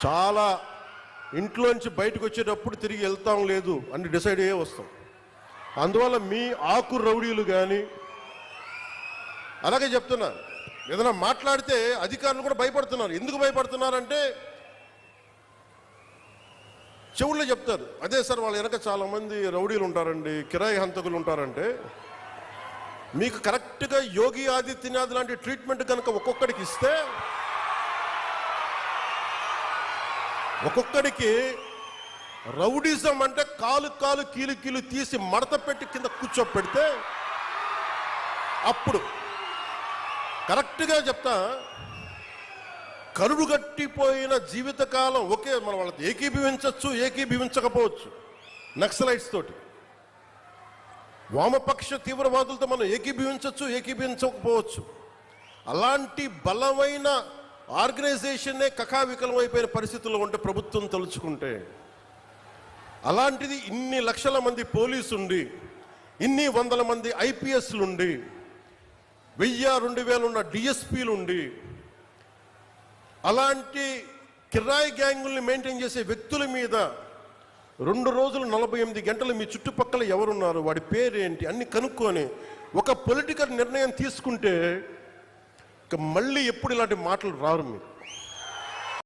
చాలా ఇంట్లోంచి బయటకు వచ్చేటప్పుడు తిరిగి వెళ్తాం లేదు అని డిసైడ్ అయ్యే వస్తాం. అందువల్ల మీ ఆకు రౌడీలు కానీ అలాగే చెప్తున్నారు. ఏదైనా మాట్లాడితే అధికారులు కూడా భయపడుతున్నారు. ఎందుకు భయపడుతున్నారంటే చెవుల్లో చెప్తారు, అదే సార్ వాళ్ళ వెనక చాలామంది రౌడీలు ఉంటారండి, కిరాయి హంతకులు ఉంటారంటే, మీకు కరెక్ట్గా యోగి ఆదిత్యనాథ్ లాంటి ట్రీట్మెంట్ కనుక ఒక్కొక్కడికి ఇస్తే, ఒక్కొక్కడికి రౌడీజం అంటే కాలు కాలు కీలు కీలు తీసి మడత పెట్టి కింద కూర్చోపెడితే అప్పుడు కరెక్ట్గా చెప్తా, కరుడు గట్టిపోయిన జీవితకాలం ఒకే మన వాళ్ళతో ఏకీభవించవచ్చు, ఏకీభవించకపోవచ్చు. నక్సలైట్స్ తోటి, వామపక్ష తీవ్రవాదులతో మనం ఏకీభవించవచ్చు, ఏకీభవించకపోవచ్చు. అలాంటి బలమైన ఆర్గనైజేషన్నే కకావికలం అయిపోయిన పరిస్థితుల్లో ఉంటే ప్రభుత్వం తలుచుకుంటే, అలాంటిది ఇన్ని లక్షల మంది పోలీసు ఉండి, ఇన్ని వందల మంది ఐపీఎస్లు ఉండి, 1000-2000 ఉన్న డిఎస్పీలు ఉండి, అలాంటి కిరాయి గ్యాంగుల్ని మెయింటైన్ చేసే వ్యక్తుల మీద 2 రోజులు 48 గంటలు మీ చుట్టుపక్కల ఎవరున్నారు, వాడి పేరేంటి అన్ని కనుక్కొని ఒక పొలిటికల్ నిర్ణయం తీసుకుంటే ఇక మళ్ళీ ఎప్పుడు ఇలాంటి మాటలు రారు మీరు.